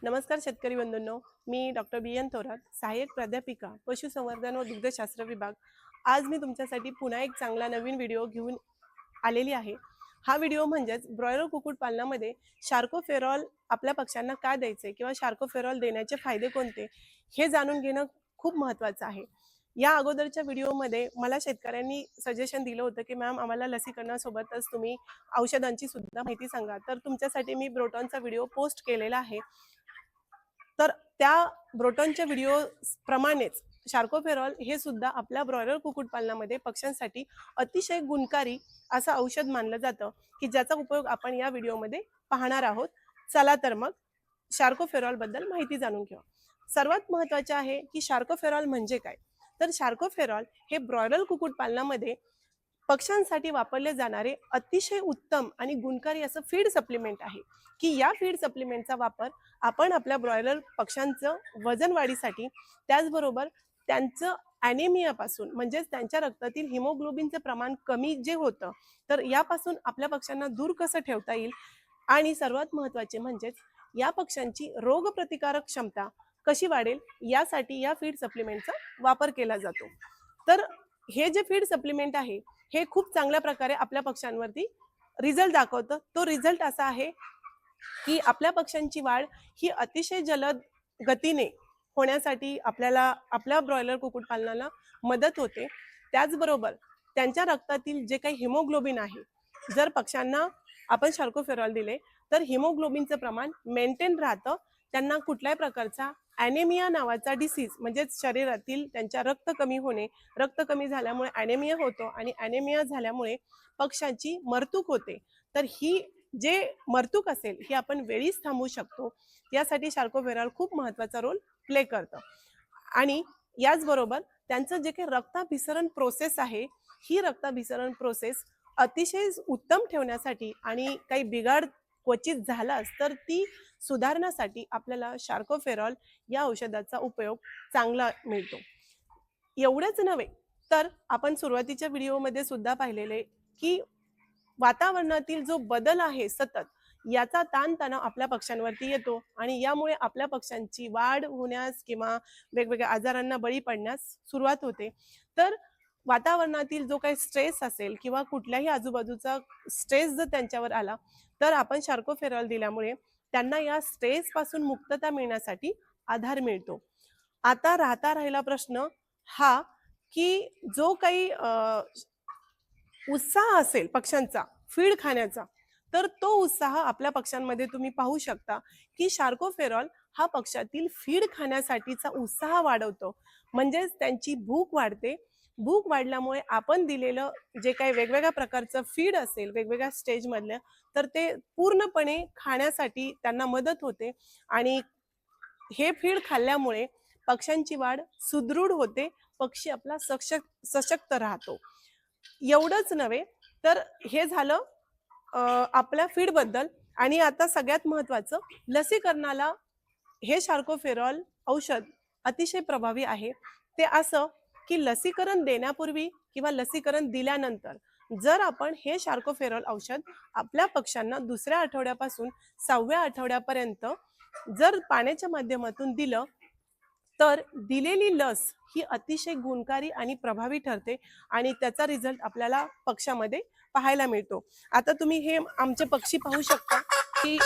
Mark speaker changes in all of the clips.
Speaker 1: नमस्कार शेतकरी बंधूंनो, मी doctor BN. Thorat, सहाय्यक प्राध्यापिका, पशुसंवर्धन व दुग्धशास्त्र विभाग. आज मी तुमच्यासाठी पुन्हा एक चांगला नवीन व्हिडिओ घेऊन आलेली आहे. हा व्हिडिओ म्हणजेच ब्रॉयलर कुक्कुटपालनामध्ये शार्कोफेरॉल आपल्या पक्ष्यांना का द्यायचे किंवा शार्कोफेरॉल देण्याचे फायदे कोणते हे जाणून घेणं खूप महत्त्वाचं आहे. या अगोदरच्या व्हिडिओमध्ये मला शेतकऱ्यांनी सजेशन दिलं होतं की मॅम आम्हाला लसीकरणासोबतच तुम्ही औषधांची सुद्धा माहिती सांगा. तर तुमच्यासाठी मी ब्रोटॉनचा व्हिडिओ पोस्ट केलेला आहे. तर त्या ब्रोटॉनच्या व्हिडिओ प्रमाणेच शार्कोफेरॉल हे सुद्धा आपल्या ब्रॉयलर कुक्कुटपालनामध्ये पक्ष्यांसाठी अतिशय गुणकारी असं औषध मानलं जातं की ज्याचा उपयोग आपण या व्हिडिओमध्ये पाहणार आहोत. चला तर मग शार्कोफेरॉल बद्दल माहिती जाणून घेऊ. सर्वात महत्त्वाचे आहे की शार्कोफेरॉल म्हणजे काय. तर शार्कोफेरॉल हे ब्रॉयलर कुक्कुटपालनामध्ये पक्ष्यांसाठी वापरले जाणारे अतिशय उत्तम आणि गुणकारी असं फीड सप्लिमेंट आहे की या फीड सप्लिमेंटचा वापर आपण आपल्या ब्रॉयलर पक्ष्यांचं वजन वाढीसाठी, त्याचबरोबर त्यांचं ॲनेमियापासून म्हणजेच त्यांच्या रक्तातील हिमोग्लोबिनचं प्रमाण कमी जे होतं, तर यापासून आपल्या पक्ष्यांना दूर कसं ठेवता येईल आणि सर्वात महत्त्वाचे म्हणजेच या पक्ष्यांची रोगप्रतिकारक क्षमता कशी वाढेल यासाठी या फीड सप्लिमेंटचा वापर केला जातो. तर हे जे फीड सप्लिमेंट आहे हे खूप चांगल्या प्रकारे आपल्या पक्ष्यांवरती रिझल्ट दाखवतं. तो रिझल्ट असा आहे की आपल्या पक्ष्यांची वाढ ही अतिशय जलद गतीने होण्यासाठी आपल्याला आपल्या ब्रॉयलर कुक्कुटपालनाला मदत होते. त्याचबरोबर त्यांच्या रक्तातील जे काही हिमोग्लोबिन आहे, जर पक्ष्यांना आपण शार्कोफेरॉल दिले तर हिमोग्लोबिनचं प्रमाण मेंटेन राहतं. त्यांना कुठल्याही प्रकारचा ॲनेमिया नावाचा डिसीज म्हणजेच शरीरातील त्यांच्या रक्त कमी होणे, रक्त कमी झाल्यामुळे ॲनेमिया होतो आणि ॲनेमिया झाल्यामुळे पक्ष्यांची मरतूक होते. तर ही जे मरतूक असेल ही आपण वेळीच थांबवू शकतो. यासाठी शार्कोफेरॉल खूप महत्त्वाचा रोल प्ले करतं. आणि याचबरोबर त्यांचं जे काही रक्ताभिसरण प्रोसेस आहे, ही रक्ताभिसरण प्रोसेस अतिशय उत्तम ठेवण्यासाठी आणि काही बिघाड क्वचित झालाच तर ती सुधारण्यासाठी आपल्याला शार्कोफेरॉल या औषधाचा उपयोग चांगला मिळतो. एवढंच नव्हे तर आपण सुरुवातीच्या व्हिडिओमध्ये सुद्धा पाहिलेले की वातावरणातील जो बदल आहे सतत, याचा ताणतणाव आपल्या पक्ष्यांवरती येतो आणि यामुळे आपल्या पक्ष्यांची वाढ होण्यास किंवा वेगवेगळ्या आजारांना बळी पडण्यास सुरुवात होते. तर वातावरणातील जो काही स्ट्रेस असेल किंवा कुठल्याही आजूबाजूचा स्ट्रेस जर त्यांच्यावर आला तर आपण शार्कोफेरॉल दिल्यामुळे त्यांना या स्ट्रेसपासून मुक्तता मिळण्यासाठी आधार मिळतो. आता राहिला प्रश्न हा की जो काही उत्साह असेल पक्ष्यांचा फीड खाण्याचा, तर तो उत्साह आपल्या पक्ष्यांमध्ये तुम्ही पाहू शकता की शार्कोफेरॉल हा पक्षातील फीड खाण्यासाठीचा उत्साह वाढवतो. म्हणजेच त्यांची भूक वाढते. भूक वाढल्यामुळे आपण दिलेलं जे काही वेगवेगळ्या प्रकारचं फीड असेल वेगवेगळ्या स्टेजमधलं, तर ते पूर्णपणे खाण्यासाठी त्यांना मदत होते आणि हे फीड खाल्ल्यामुळे पक्ष्यांची वाढ सुदृढ होते. पक्षी आपला सशक्त राहतो. एवढंच नव्हे तर हे झालं आपल्या फीडबद्दल. आणि आता सगळ्यात महत्त्वाचं लसीकरणाला हे शार्कोफेरॉल औषध अतिशय प्रभावी आहे. ते असं की लसीकरण देण्यापूर्वी किंवा लसीकरण दिल्यानंतर जर आपण हे शार्कोफेरॉल औषध आपल्या पक्ष्यांना दुसऱ्या आठवड्यापासून 6व्या आठवड्यापर्यंत जर पाण्याच्या माध्यमातून दिलं तर दिलेली लस ही अतिशय गुणकारी आणि प्रभावी ठरते आणि त्याचा रिझल्ट आपल्याला पक्ष्यामध्ये पाहायला मिळतो. आता तुम्ही हे आमचे पक्षी पाहू शकता की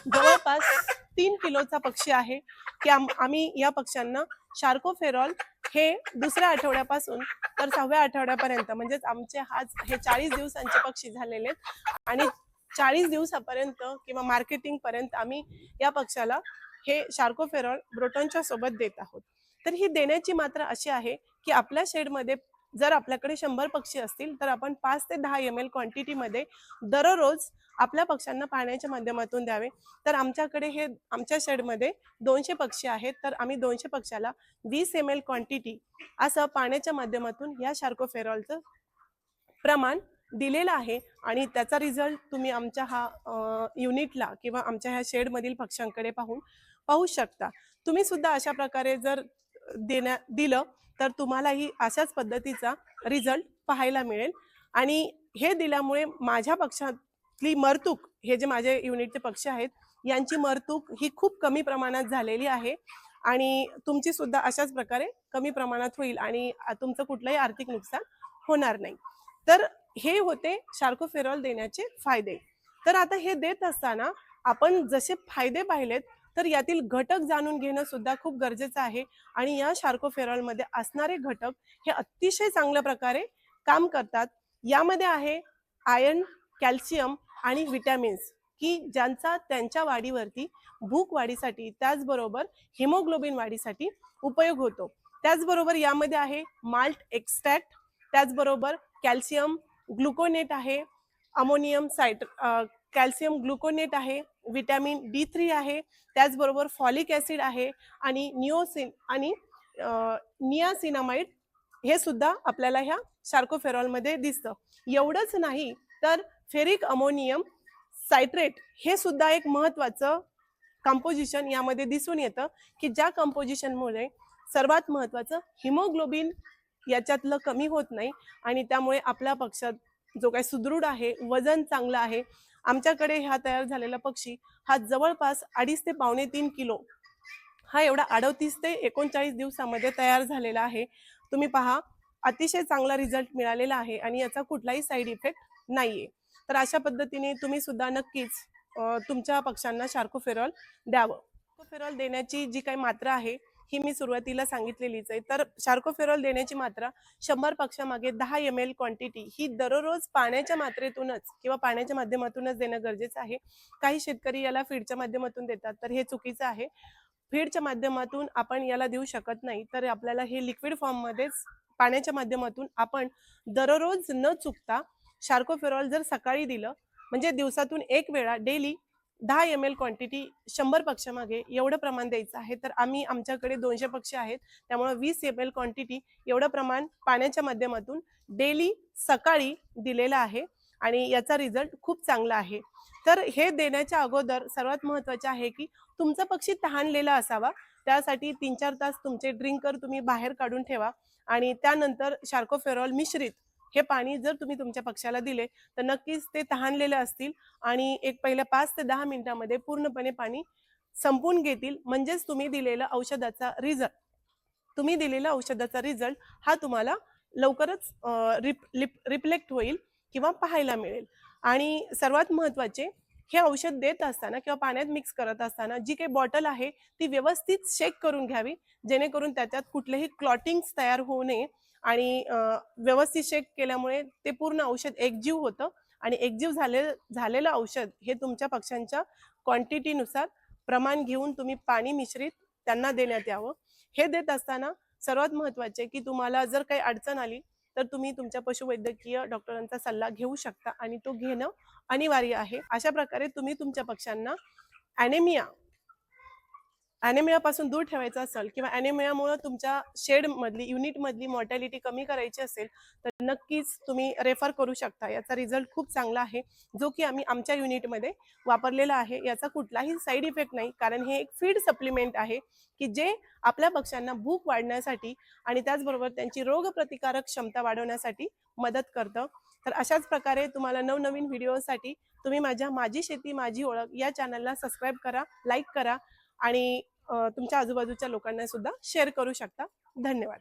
Speaker 1: जवळपास 3 किलोचा पक्षी आहे की आम्ही या पक्ष्यांना शार्कोफेरॉल हे दुसऱ्या आठवड्यापासून तर 6व्या आठवड्यापर्यंत म्हणजेच आमचे हे 40 दिवसांचे पक्षी झालेले आणि 40 दिवसापर्यंत किंवा मार्केटिंग पर्यंत आम्ही या पक्षाला हे शार्कोफेरॉल ब्रोटॉनच्या सोबत देत आहोत. तर ही देण्याची मात्रा अशी आहे की आपल्या शेडमध्ये जर आपल्याकडे 100 पक्षी असतील तर आपण 5 ते 10 ml क्वांटिटीमध्ये दररोज आपल्या पक्ष्यांना पाण्याच्या माध्यमातून द्यावे. तर आमच्याकडे हे आमच्या शेडमध्ये 200 पक्षी आहेत, तर आम्ही 200 पक्ष्याला 20 ml क्वांटिटी असं पाण्याच्या माध्यमातून या शार्कोफेरॉलचं प्रमाण दिलेलं आहे आणि त्याचा रिझल्ट तुम्ही आमच्या युनिटला किंवा आमच्या ह्या शेडमधील पक्ष्यांकडे पाहू शकता. तुम्ही सुद्धा अशा प्रकारे जर दिलं तर तुम्हालाही अशाच पद्धतीचा रिझल्ट पाहायला मिळेल. आणि हे दिल्यामुळे माझ्या पक्षातली मरतूक, हे जे माझे युनिटचे पक्षी आहेत यांची मरतूक ही खूप कमी प्रमाणात झालेली आहे आणि तुमची सुद्धा अशाच प्रकारे कमी प्रमाणात होईल आणि तुमचं कुठलंही आर्थिक नुकसान होणार नाही. तर हे होते शार्कोफेरॉल देण्याचे फायदे. तर आता हे देत असताना आपण जसे फायदे पाहिलेत तर यातील घटक जाणून घेणं सुद्धा खूप गरजेचं आहे आणि या शार्कोफेरॉलमध्ये असणारे घटक हे अतिशय चांगल्या प्रकारे काम करतात. यामध्ये आहे आयर्न, कॅल्शियम आणि विटॅमिन्स की ज्यांचा त्यांच्या वाढीवरती, भूक वाढीसाठी, त्याचबरोबर हिमोग्लोबिन वाढीसाठी उपयोग होतो. त्याचबरोबर यामध्ये आहे माल्ट एक्स्ट्रॅक्ट, त्याचबरोबर कॅल्शियम ग्लुकोनेट आहे, अमोनियम कॅल्शियम ग्लुकोनेट आहे, विटॅमिन D3 आहे, त्याचबरोबर फॉलिक ॲसिड आहे आणि निओसिन आणि नियासिनामाइड हे सुद्धा आपल्याला ह्या शार्कोफेरॉलमध्ये दिसतं. एवढंच नाही तर फेरिक अमोनियम सायट्रेट हे सुद्धा एक महत्त्वाचं कंपोजिशन यामध्ये दिसून येतं की ज्या कंपोजिशनमुळे सर्वात महत्त्वाचं हिमोग्लोबिन याच्यातलं कमी होत नाही आणि त्यामुळे आपल्या पक्षात जो काही सुदृढ आहे, वजन चांगलं आहे. आमच्याकडे हा तयार झालेला पक्षी हा जवळपास 2.5 ते 3.25 किलो हा एवढा 38 ते 39 दिवसामध्ये तयार झालेला आहे. तुम्ही पहा, अतिशय चांगला रिझल्ट मिळालेला आहे आणि याचा कुठलाही साईड इफेक्ट नाहीये. तर अशा पद्धतीने तुम्ही सुद्धा नक्कीच तुमच्या पक्ष्यांना शार्कोफेरॉल द्यावं. शार्कोफेरॉल देण्याची जी काही मात्रा आहे ही मी सुरुवातीला सांगितलेलीच आहे. तर शार्कोफेरॉल देण्याची मात्रा 100 पक्षामागे 10 ml क्वांटिटी ही दररोज पाण्याच्या मात्रेतूनच किंवा पाण्याच्या माध्यमातूनच देणं गरजेचं आहे. काही शेतकरी याला फीडच्या माध्यमातून देतात, तर हे चुकीचं आहे. फीडच्या माध्यमातून आपण याला देऊ शकत नाही, तर आपल्याला हे लिक्विड फॉर्ममध्येच पाण्याच्या माध्यमातून आपण दररोज न चुकता शार्कोफेरॉल जर सकाळी दिलं म्हणजे दिवसातून एक वेळा डेली 10 ml क्वांटिटी 100 पक्षामागे एवढं प्रमाण द्यायचं आहे. तर आमच्याकडे 200 पक्षी आहेत, त्यामुळे 20 ml क्वांटिटी एवढं प्रमाण पाण्याच्या माध्यमातून डेली सकाळी दिलेलं आहे आणि याचा रिझल्ट खूप चांगला आहे. तर हे देण्याच्या अगोदर सर्वात महत्त्वाचे आहे की तुमचा पक्षी तहानलेला असावा. त्यासाठी 3-4 तास तुमचे ड्रिंकर तुम्ही बाहेर काढून ठेवा आणि त्यानंतर शार्कोफेरॉल मिश्रित हे पाणी जर तुम्ही तुमच्या पक्ष्याला दिले तर नक्कीच ते तहानलेले असतील आणि एक पहिल्या 5 ते 10 मिनिटांमध्ये पूर्णपणे पाणी संपून घेतील. म्हणजेच तुम्ही दिलेला औषधाचा रिझल्ट हा तुम्हाला लवकरच रिफ्लेक्ट होईल किंवा पाहायला मिळेल. आणि सर्वात महत्त्वाचे, हे औषध देत असताना किंवा पाण्यात मिक्स करत असताना जी काही बॉटल आहे ती व्यवस्थित शेक करून घ्यावी, जेणेकरून त्याच्यात कुठलेही क्लॉटिंग्स तयार होऊ नये आणि व्यवस्थित शेक केल्यामुळे ते पूर्ण औषध एकजीव होतं आणि एकजीव झालेलं औषध हे तुमच्या पक्ष्यांच्या क्वांटिटीनुसार प्रमाण घेऊन तुम्ही पाणी मिश्रित त्यांना देण्यात यावं. हे देत असताना सर्वात महत्त्वाचे की तुम्हाला जर काही अडचण आली तर तुम्ही तुमच्या पशुवैद्यकीय डॉक्टरांचा सल्ला घेऊ शकता आणि तो घेणं अनिवार्य आहे. अशा प्रकारे तुम्ही तुमच्या पक्ष्यांना ॲनेमियापासून दूर ठेवायचं असेल किंवा ॲनेमियामुळे तुमच्या युनिटमधली मॉर्टॅलिटी कमी करायची असेल तर नक्कीच तुम्ही रेफर करू शकता. याचा रिझल्ट खूप चांगला आहे, जो की आम्ही आमच्या युनिटमध्ये वापरलेला आहे. याचा कुठलाही साईड इफेक्ट नाही, कारण हे एक फीड सप्लिमेंट आहे की जे आपल्या पक्ष्यांना भूक वाढण्यासाठी आणि त्याचबरोबर त्यांची रोगप्रतिकारक क्षमता वाढवण्यासाठी मदत करतं. तर अशाच प्रकारे तुम्हाला नवनवीन व्हिडिओसाठी तुम्ही माझी शेती माझी ओळख या चॅनलला सबस्क्राईब करा, लाईक करा आणि तुमच्या आजूबाजूच्या लोकांना सुद्धा शेअर करू शकता. धन्यवाद.